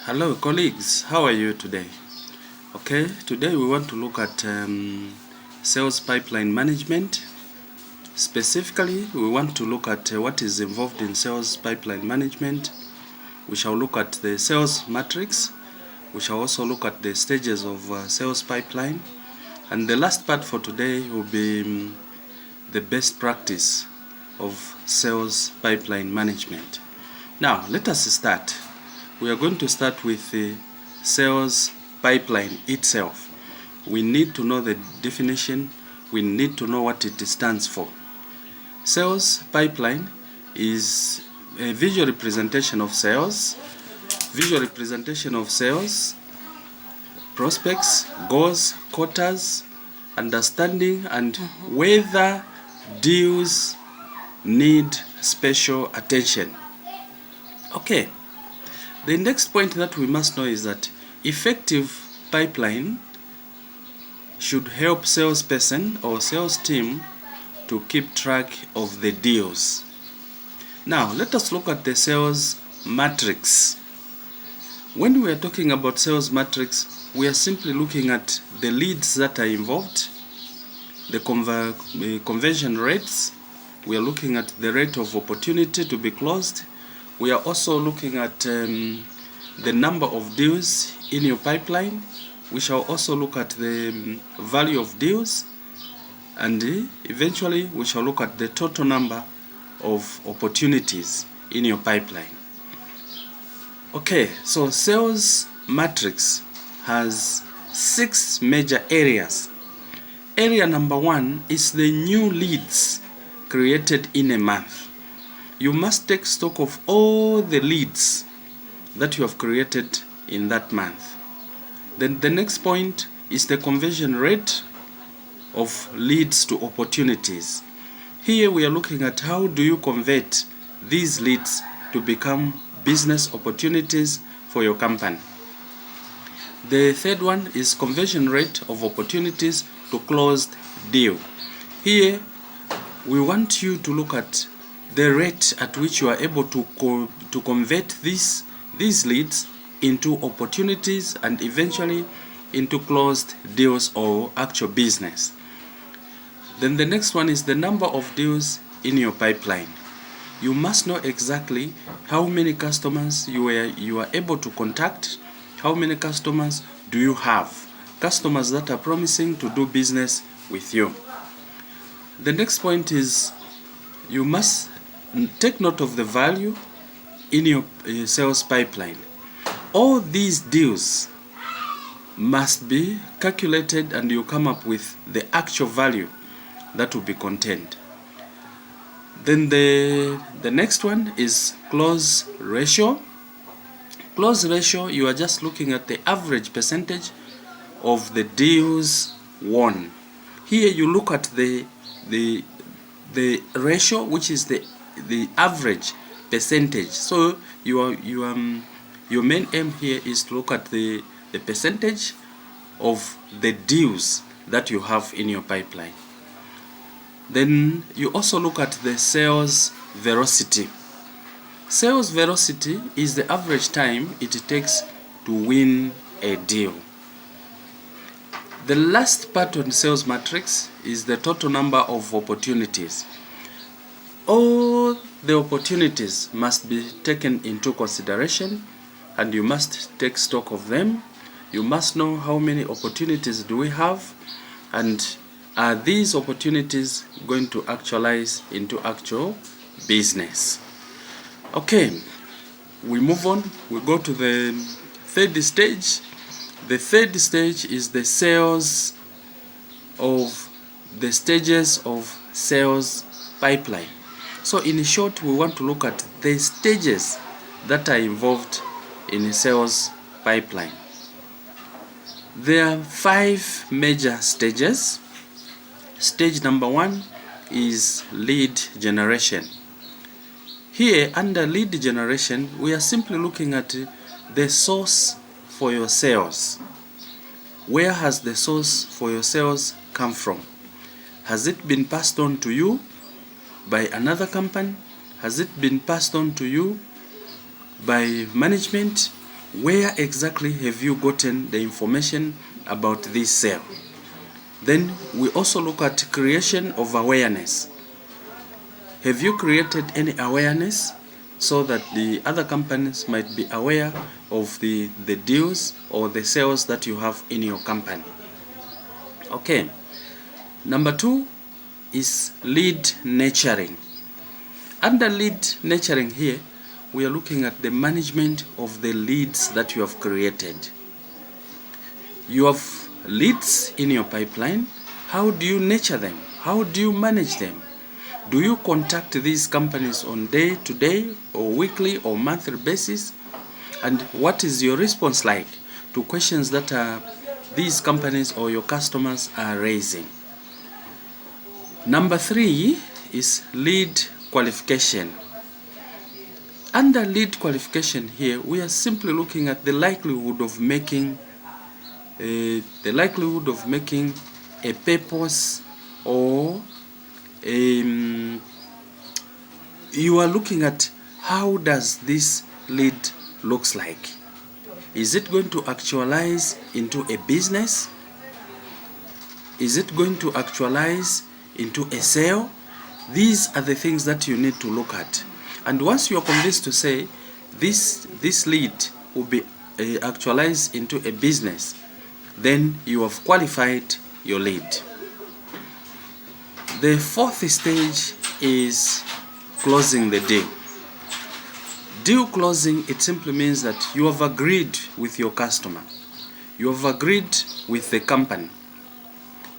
Hello colleagues, how are you today? Okay, today we want to look at sales pipeline management. Specifically, we want to look at what is involved in sales pipeline management. We shall look at the sales matrix. We shall also look at the stages of sales pipeline. And the last part for today will be the best practice of sales pipeline management. Now, let us start. We are going to start with the sales pipeline itself. We need to know the definition. We need to know what it stands for. Sales pipeline is a visual representation of sales, prospects, goals, quotas, understanding, and whether deals need special attention. Okay. The next point that we must know is that effective pipeline should help salesperson or sales team to keep track of the deals. Now, let us look at the sales matrix. When we are talking about sales matrix, we are simply looking at the leads that are involved, the conversion rates. We are looking at the rate of opportunity to be closed. We are also looking at the number of deals in your pipeline. We shall also look at the value of deals, and eventually we shall look at the total number of opportunities in your pipeline. Okay, so sales matrix has 6 major areas. Area number 1 is the new leads created in a month. You must take stock of all the leads that you have created in that month. Then the next point is the conversion rate of leads to opportunities. Here we are looking at how do you convert these leads to become business opportunities for your company. The third one is conversion rate of opportunities to closed deal. Here we want you to look at the rate at which you are able to convert these leads into opportunities and eventually into closed deals or actual business. Then the next one is the number of deals in your pipeline. You must know exactly how many customers you are able to contact. How many customers do you have? Customers that are promising to do business with you. The next point is you must take note of the value in your sales pipeline. All these deals must be calculated and you come up with the actual value that will be contained. Then the next one is close ratio. Close ratio, you are just looking at the average percentage of the deals won. Here you look at the ratio, which is the average percentage. So your main aim here is to look at the percentage of the deals that you have in your pipeline. Then you also look at the sales velocity. Sales velocity is the average time it takes to win a deal. The last part on sales matrix is the total number of opportunities. All the opportunities must be taken into consideration and you must take stock of them. You must know how many opportunities do we have and are these opportunities going to actualize into actual business. Okay, we move on. We go to the third stage. The third stage is the stages of sales pipeline. So in short, we want to look at the stages that are involved in a sales pipeline. There are 5 major stages. Stage number 1 is lead generation. Here, under lead generation, we are simply looking at the source for your sales. Where has the source for your sales come from? Has it been passed on to you by another company? Has it been passed on to you by management? Where exactly have you gotten the information about this sale? Then we also look at creation of awareness. Have you created any awareness so that the other companies might be aware of the deals or the sales that you have in your company? Okay. Number 2 is lead nurturing. Under lead nurturing here, we are looking at the management of the leads that you have created. You have leads in your pipeline. How do you nurture them? How do you manage them? Do you contact these companies on day-to-day or weekly or monthly basis? And what is your response like to questions that these companies or your customers are raising? Number 3 is lead qualification. Under lead qualification here, we are simply looking at the likelihood of making a purpose, or you are looking at how does this lead looks like. Is it going to actualize into a business? Is it going to actualize into a sale? These are the things that you need to look at. And once you are convinced to say this lead will be actualized into a business, then you have qualified your lead. The 4th stage is closing the deal. Deal closing, it simply means that you have agreed with your customer. You have agreed with the company.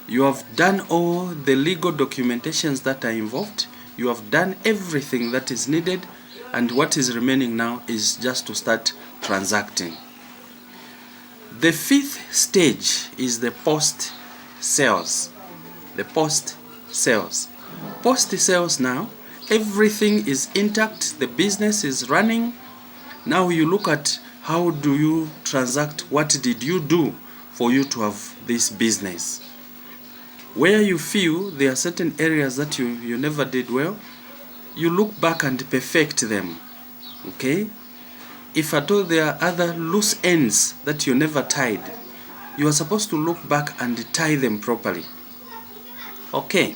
You have done all the legal documentations that are involved. You have done everything that is needed, and what is remaining now is just to start transacting. The 5th stage is the post-sales. The post-sales. Post-sales now, everything is intact, the business is running. Now you look at how do you transact, what did you do for you to have this business. Where you feel there are certain areas that you never did well, you look back and perfect them. Okay? If at all there are other loose ends that you never tied, you are supposed to look back and tie them properly. Okay.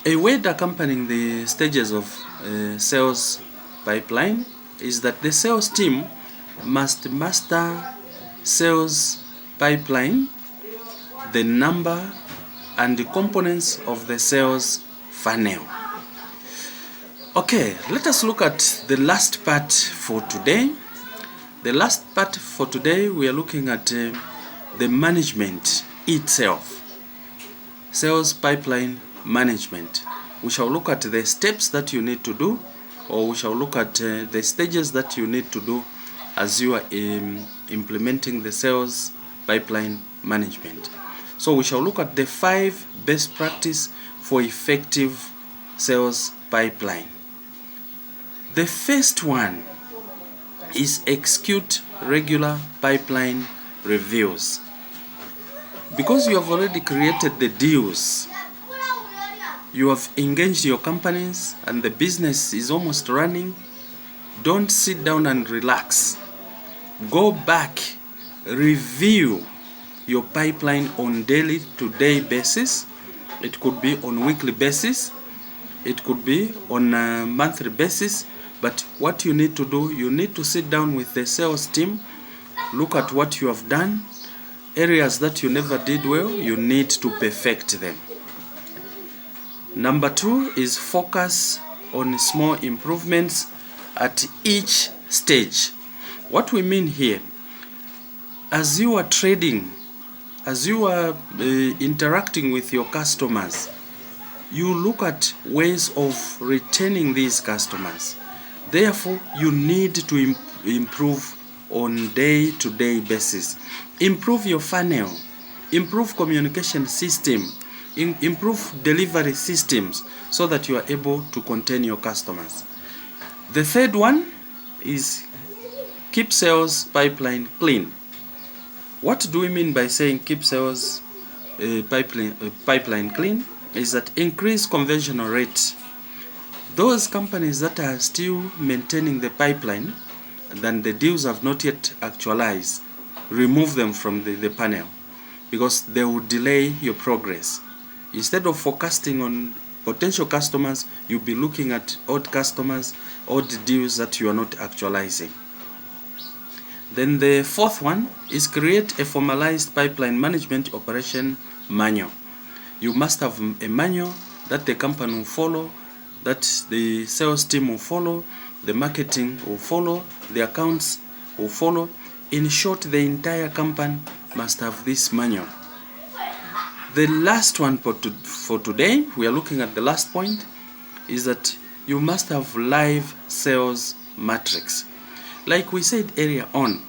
A way accompanying the stages of sales pipeline is that the sales team must master sales pipeline, the number and the components of the sales funnel. Okay, let us look at the last part for today. The last part for today, we are looking at the management itself. Sales pipeline management. We shall look at the steps that you need to do, or we shall look at the stages that you need to do as you are implementing the sales pipeline management. So we shall look at the 5 best practices for effective sales pipeline. The first one is execute regular pipeline reviews. Because you have already created the deals, you have engaged your companies, and the business is almost running, don't sit down and relax. Go back, review your pipeline on daily to day basis. It could be on weekly basis, it could be on a monthly basis, but what you need to do, you need to sit down with the sales team, look at what you have done, areas that you never did well, you need to perfect them. Number 2 is focus on small improvements at each stage. What we mean here, as you are trading, as you are interacting with your customers, you look at ways of retaining these customers. Therefore, you need to improve on day-to-day basis. Improve your funnel, improve communication system, improve delivery systems so that you are able to contain your customers. The third one is keep sales pipeline clean. What do we mean by saying keep sales pipeline clean? Is that increase conversion rate. Those companies that are still maintaining the pipeline then the deals have not yet actualized, remove them from the panel, because they will delay your progress. Instead of focusing on potential customers, you'll be looking at old customers, old deals that you are not actualizing. Then the fourth one is create a formalized pipeline management operation manual. You must have a manual that the company will follow, that the sales team will follow, the marketing will follow, the accounts will follow. In short, the entire company must have this manual. The last one for today, we are looking at the last point, is that you must have live sales matrix. Like we said earlier on,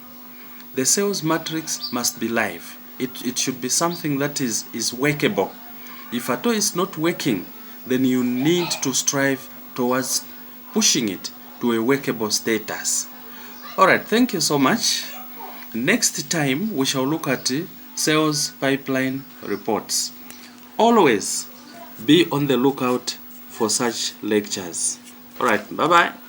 the sales matrix must be live. It should be something that is workable. If at all it's not working, then you need to strive towards pushing it to a workable status. Alright, thank you so much. Next time we shall look at sales pipeline reports. Always be on the lookout for such lectures. Alright, bye bye.